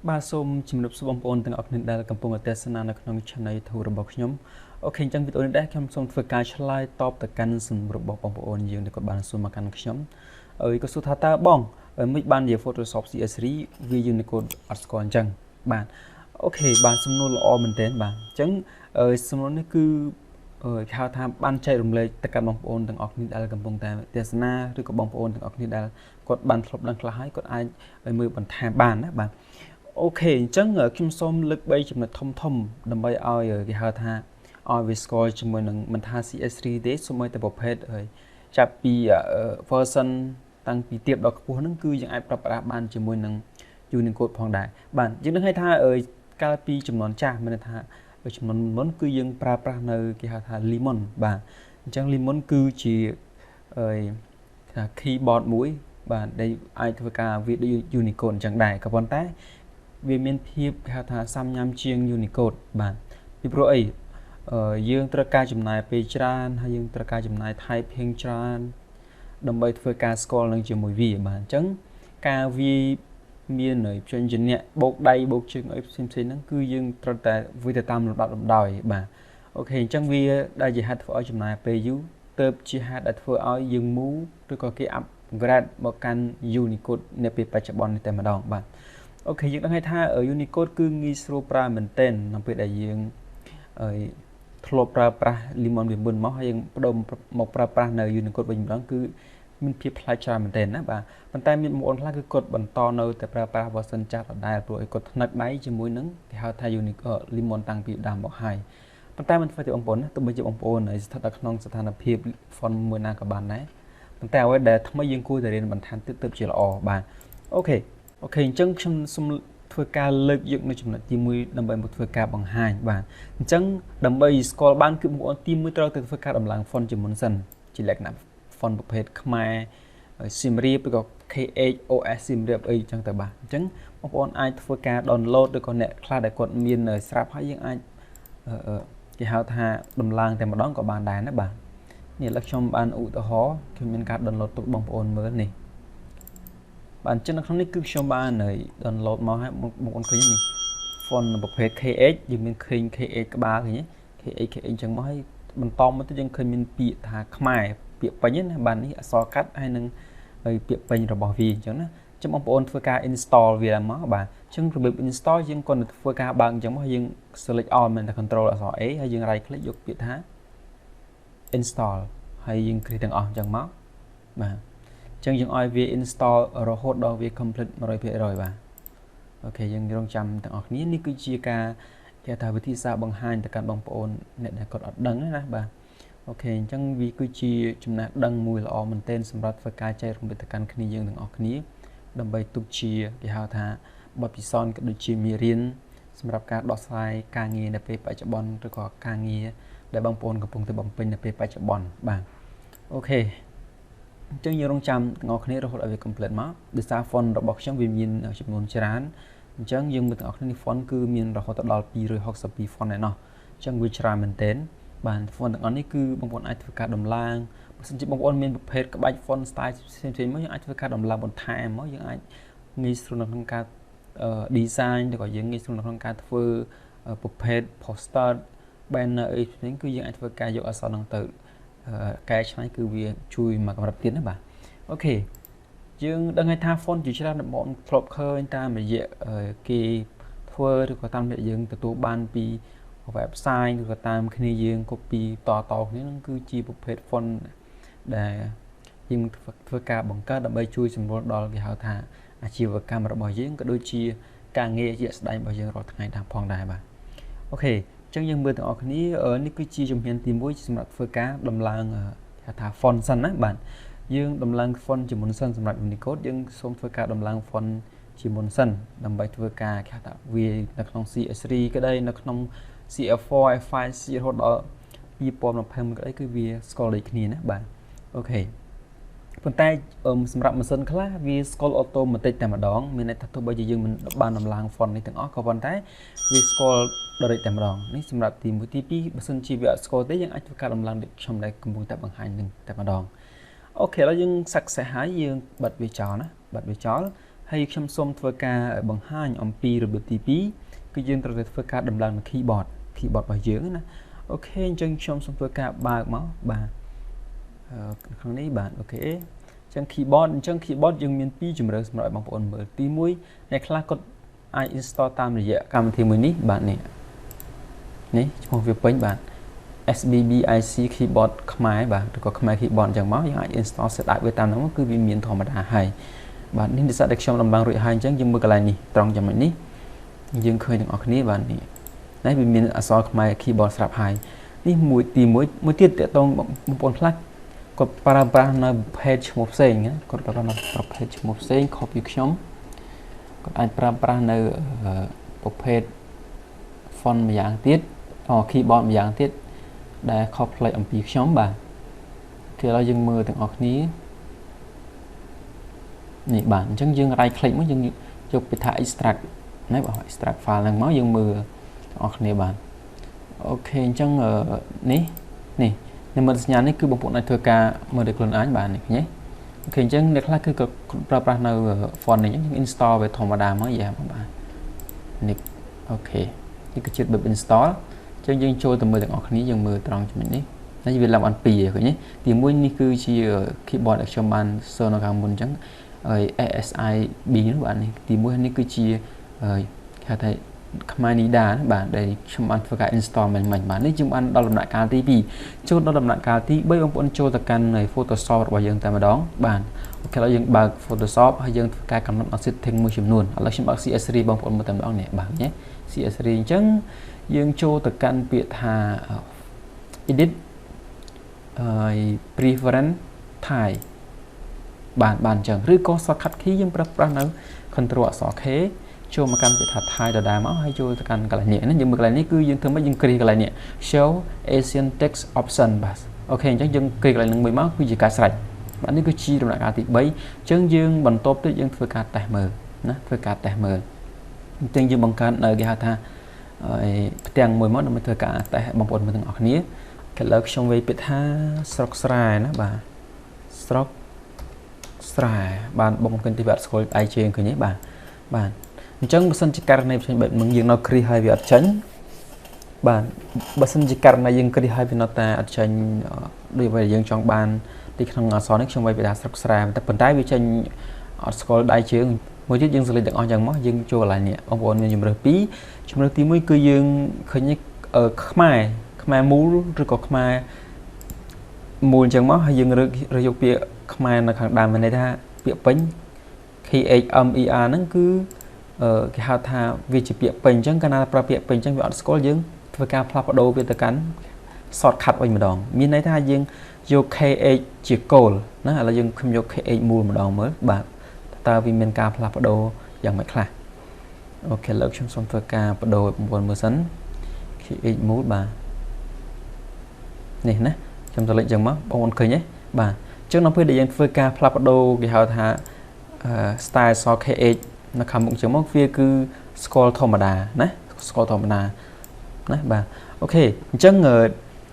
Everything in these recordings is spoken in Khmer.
បាទសូមជំរាបសួរបងប្អូនទាំងអស់គ្នាដែលកំពុងទស្សនានៅក្នុង channel YouTube របស់ខ្ញុំអូខេអញ្ចឹងវីដេអូនេះដែរខ្ញុំសូមធ្វើការឆ្លើយតបទៅកាន់សំណួររបស់បងប្អូនយើងដែលគាត់បានសួរមកកាន់ខ្ញុំក៏សួរថាតើបងមិនបាននិយាយ Photoshop CS3 វា Unicode អត់ស្គាល់អញ្ចឹងបាទអូខេបាទសំណួរល្អមែនទែនបាទអញ្ចឹងសំណួរនេះគឺគេហៅថាបានចែករំលែកទៅកាន់បងប្អូនទាំងអស់គ្នាដែលកំពុងតែទស្សនាឬក៏បងប្អូនទាំងអស់គ្នាដែលគាត់បានធ្លាប់ដឹងខ្លះហើយគាត់អាចមើលបន្ថែមបានណាបាទអូខេអញ្ចឹងខ្ញុំសូមលើក3ចំណុចធំដើម្បីឲ្យគេហៅថាឲ្យវាស្គាល់ជាមួយនឹងមិនថា CS3 ទេសូម្បីតែប្រភេទចាប់ពី version តាំងពីទាបដល់ខ្ពស់ហ្នឹងគឺយើងអាចប្រើប្រាស់បានជាមួយនឹង Unicode ផងដែរបាទយើងនឹងហៅថាកាលពីចំនួនចាស់មានថាចំនួនមុនគឺយើងប្រើប្រាស់នៅគេហៅថា Lemon បាទអញ្ចឹង Lemon គឺជាថា keyboard មួយបាទដែលអាចធ្វើការវាដូច Unicode អញ្ចឹងដែរក៏ប៉ុន្តែវាមានភាពគេហៅថាសាមញ្ញជាង Unicode បាទពីព្រោះអីយើងត្រូវការចំណាយពេលច្រើនហើយយើងត្រូវការចំណាយ typing ច្រើនដើម្បីធ្វើការស្គាល់នឹងជាមួយវាបាទអញ្ចឹងការវាមានភ្ជាប់ជំនាក់បូកដៃបូកជើងអីផ្សេងៗហ្នឹងគឺយើងត្រូវតែវាទៅតាមលំដាប់លំដោយបាទអូខេអញ្ចឹងវាដែលជាហេតុធ្វើឲ្យចំណាយពេលយូរទៅជាហេតុដែលធ្វើឲ្យយើង move ឬក៏គេ upgrade មកកាន់ Unicode នៅពេលបច្ចុប្បន្ននេះតែម្ដងបាទអូខេយើងដឹងថា Unicode គឺងាយស្រួលប្រើមែនទែននៅពេលដែលយើងធ្លាប់ប្រើប្រាស់ Lemon វាមុនមកហើយយើងបដូរមកប្រើប្រាស់នៅ Unicode វិញម្ដងគឺមានភាពប្លែកច្រើនមែនទែនណាបាទប៉ុន្តែមានបងប្អូនខ្លះគឺគាត់បន្តនៅតែប្រើប្រាស់ version ចាស់ដដែលព្រោះឲ្យគាត់ថ្នឹកដៃជាមួយនឹងគេហៅថា Unicode Lemon តាំងពីដើមមកហើយប៉ុន្តែមិនធ្វើទេបងប្អូនណាទោះបីជាបងប្អូនស្ថិតនៅក្នុងស្ថានភាព font មួយណាក៏បានដែរប៉ុន្តែអ្វីដែលថ្មីយើងគួរតែរៀនបន្ថែមទៀតទៅជាល្អបាទអូខេអញ្ចឹងខ្ញុំសូមធ្វើការលើកយកនៅចំណុចទី1ដើម្បីមកធ្វើការបង្ហាញបាទអញ្ចឹងដើម្បីស្គាល់បានគឺបងប្អូនទី1ត្រូវទៅធ្វើការដំឡើង font ជាមុនសិនជាលក្ខណៈ font ប្រភេទខ្មែរសៀមរាបឬក៏ KHOS សៀមរាបអីអញ្ចឹងទៅបាទអញ្ចឹងបងប្អូនអាចធ្វើការ download ឬក៏អ្នកខ្លះដែលគាត់មានស្រាប់ហើយយើងអាចគេហៅថាដំឡើងតែម្ដងក៏បានដែរណាបាទនេះឥឡូវខ្ញុំបានឧទាហរណ៍ខ្ញុំមានការ download ទុកបងប្អូនមើលនេះបាទអញ្ចឹងនៅក្នុងនេះគឺខ្ញុំបាន download មកហើយបងប្អូនឃើញនេះ font ប្រភេទ KH យើងមានឃើញ KH ក្បាលឃើញ KH អញ្ចឹងមកហើយបន្តមកទៅយើងឃើញមានពាក្យថាខ្មែរពាក្យពេញណាបាទនេះអក្សរកាត់ហើយនឹងពាក្យពេញរបស់វាអញ្ចឹងណាអញ្ចឹងបងប្អូនធ្វើការ install វាមកបាទអញ្ចឹងរបៀប install យើងគាត់នឹងធ្វើការបើកអញ្ចឹងមកយើង select all មែនតែ control អក្សរ A ហើយយើង right click យកពាក្យថា install ហើយយើងគ្លីកទាំងអស់អញ្ចឹងមកបាទអញ្ចឹងយើងឲ្យវា install រហូតដល់វា complete 100% បាទអូខេយើងរងចាំទាំងអស់គ្នានេះគឺជាការគេថាវិធីសាស្ត្របង្ហាញទៅកាន់បងប្អូនអ្នកដែលគាត់អត់ដឹងណាបាទអូខេអញ្ចឹងវាគឺជាចំណេះដឹងមួយល្អមែនទែនសម្រាប់ធ្វើការចែករំលែកទៅកាន់គ្នាយើងទាំងអស់គ្នាដើម្បីទុកជាគេហៅថាបទពិសោធន៍ក៏ដូចជាមេរៀនសម្រាប់ការដោះស្រាយការងារនៅពេលបច្ចុប្បន្នឬក៏ការងារដែលបងប្អូនកំពុងតែបំពេញនៅពេលបច្ចុប្បន្នបាទអូខេអញ្ចឹងយើងរងចាំទាំងអស់គ្នារហូតដល់វា complete មកដោយសារ font របស់ខ្ញុំវាមានចំនួនច្រើនអញ្ចឹងយើងមើលទាំងអស់គ្នា font គឺមានរហូតដល់262 font ឯណោះអញ្ចឹងវាច្រើនមែនទែនបាទ font ទាំងអស់នេះគឺបងប្អូនអាចធ្វើការដំឡើងបើសិនជាបងប្អូនមានប្រភេទក្បាច់ font style ផ្សេងៗមកយើងអាចធ្វើការដំឡើងបន្ថែមមកយើងអាចងាយស្រួលនៅក្នុងការdesign ឬក៏យើងងាយស្រួលនៅក្នុងការធ្វើប្រភេទ poster banner អីផ្សេងគឺយើងអាចធ្វើការយកអក្សរហ្នឹងទៅកែច្នៃគឺវាជួយមកកម្រិតទៀតណាបាទអូខេយើងដឹងហើយថា font ជាច្រើនបងប្អូនធ្លាប់ឃើញតាមរយៈគេធ្វើឬក៏តាមរយៈយើងទទួលបានពី website ឬក៏តាមគ្នាយើង copy តគ្នានឹងគឺជាប្រភេទ font ដែលយើងធ្វើការបង្កើតដើម្បីជួយសម្រួលដល់គេហៅថាអាជីវកម្មរបស់យើងក៏ដូចជាការងារជាក់ស្ដែងរបស់យើងរាល់ថ្ងៃតាមផងដែរបាទអូខេអញ្ចឹងយើងមើលទាំងអស់គ្នានេះគឺជាជំហានទី1សម្រាប់ធ្វើការដំឡើងគេថា font សិនណាបាទយើងដំឡើង font ជាមុនសិនសម្រាប់ Unicode យើងសូមធ្វើការដំឡើង font ជាមុនសិនដើម្បីធ្វើការគេថាវានៅក្នុង CS3 ក៏ដីនៅក្នុង CF4 F5 រហូតដល់2020ក៏ដីគឺវាស្គាល់ដូចគ្នាណាបាទអូខេប៉ុន្តែសម្រាប់ម៉ាស៊ីនខ្លះវាស្គាល់ automatic តែម្ដងមានន័យថាទោះបីជាយើងមិនបានដំឡើង font នេះទាំងអស់ក៏ប៉ុន្តែវាស្គាល់ direct តែម្ដងនេះសម្រាប់ទី1ទី2បើសិនជាវាអត់ស្គាល់ទេយើងអាចធ្វើការដំឡើងដូចខ្ញុំដែលកំពុងតែបង្ហាញនឹងតែម្ដងអូខេឥឡូវយើង success ហើយយើងបិទវាចោលណាបិទវាចោល hay trong xôm thưa ca bằng hai ông pi rồi bị tí cứ dương tôi thưa ca đầm lần keyboard bài dưỡng nè ok chân trong xôm thưa ca ba máu ba khăn này bạn ok chân keyboard dương miền pi chùm rồi mọi bằng ổn mở tí mũi này khác có ai install tam rồi vậy cầm thì mới ní bạn này ní trong việc bánh bạn SBBIC keyboard Khmer bạn có Khmer keyboard chẳng máu ai install sẽ đại với tam nó cứ bị miền thò mà đã hay bạn nên sẽ được trong làm bằng rồi hai chẳng nhưng mà cái này nè trong cho mình ní dương khơi được ở cái này bạn này đấy bị miền ở so Khmer keyboard sạp hai ní mũi tìm mũi tiết để tông một con flash có para nó page một sen nhé có para nó page một sen copy trong còn anh para nó một page font một dạng tiết hoặc keyboard một dạng tiết để copy lại âm pi trong bạn thìเรายังมือถึงออกนี้นี่bạn chẳng dương right click mới dương chụp bị thả extract nói bảo extract file lần máu dươngมือออกนี้bạn ok chẳng ní nè nhưng mà nhà này cứ bộ phận này thừa cả mà được lần án bạn này nhé ok chẳng được là cứ para nào font này những install về thòng đà mới vậy mà bạn nè ok cái chuyện bị install chẳng dương trôi từ 10 ถึงออกนี้dương 10 ตรงcho mình đi nó chỉ việc làm ăn pì rồi nhé thì mỗi ní cứ chỉ keyboard ở trong bàn sơ nó càng muốn chẳng ASI bí các bạn này thì mỗi ní cứ chỉ thấy Khmer đá bạn để trong ăn phải install mình mà nếu chúng ăn đo làm lại cao tí vì cho đo làm lại cao tí bây ông bọn cho tất cả này Photoshop và dân ta mà đón bạn ok là dân bằng Photoshop hay dân cái cầm nó sẽ thêm môi trường luôn là chúng bác CS3 bằng bọn một tầm đó này bạn nhé CS3 chẳng dân cho tất cả biệt hà edit preference thay bạn chẳng rưỡi có so khắc khí dân pra nó control so khế cho mà căn bị thật thay đờ đà máu hay cho căn cái này nhẹ nhưng mà cái này cứ dân thường mấy dân kì cái này nhẹ show Asian text option bas ok chắc dân kì cái này nâng 10 máu cứ gì cả sạch bạn ấy cứ chi trong lại cả thì bấy chân dương bằng top tới dân phơi cả tẻ mờ nè phơi cả tẻ mờ chân dương bằng căn ở cái tha tiền 10 máu nó mới phơi cả tẻ bằng bột mà từng ởนี้cái lớp trong về bị tha sọc sài nó bà sọc sài bạn bông cần thì bạn scroll ai trên cái nhé bạn chẳng bớt chỉ cả này trên bệnh mừng dương nó kri hai việc tránh bạn bớt chỉ cả này dương kri hai việc nó ta tránh đối với dương trong bàn thì thằng ngõ xó nước trong vay bị đá sọc sài ta phần trái với trên scroll ai trên mỗi chiếc dương xử lý được on chẳng mất dương cho lại nè ông bọn mình dùng rồi pí trong đó tí mới cứ dương khởi nhất ở Khmer mũ rồi có Khmer mùi chẳng mất hay dương rồi dục việc Khmer là khẳng đàm về này ta việc bánh khi âm ia nó cứ cái hào thà vì chỉ việc bánh chẳng cái nào việc bánh chẳng việc scroll dương với cả plug đồ về tất cả sọt khát vào một đòn miền này ta dương vô KH chỉ call nó là dương không vô KH mùi một đòn mới bạn ta vì miền ca plug đồ dạng mạch là ok lớp trong xong với cả đồ một mưa sấn khi mũ bà này nè trong tờ lệnh chẳng mất ông cười nhé bà trước nó phải để dân phơi ca plug cái hào thà style so KH nó khám một chấm mốc phía cứ scroll thom đà nè scroll thom đà nè bà ok chẳng ngờ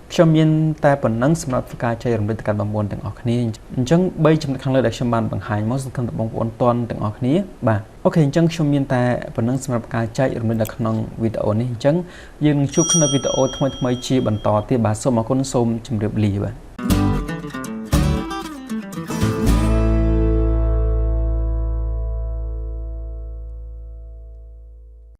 trong miền ta vẫn nâng xem là cái chơi làm được cả bằng buồn từng ở này chẳng bây trong khang lợi đặc trưng bàn bằng hai món không bằng buồn toàn từng ở này bà ok chẳng trong miền ta vẫn nâng xem là cái chơi làm được cả năng video này chẳng dừng chụp cái video thay chia bản tỏ thì bà số mà con xôm chấm được lì bà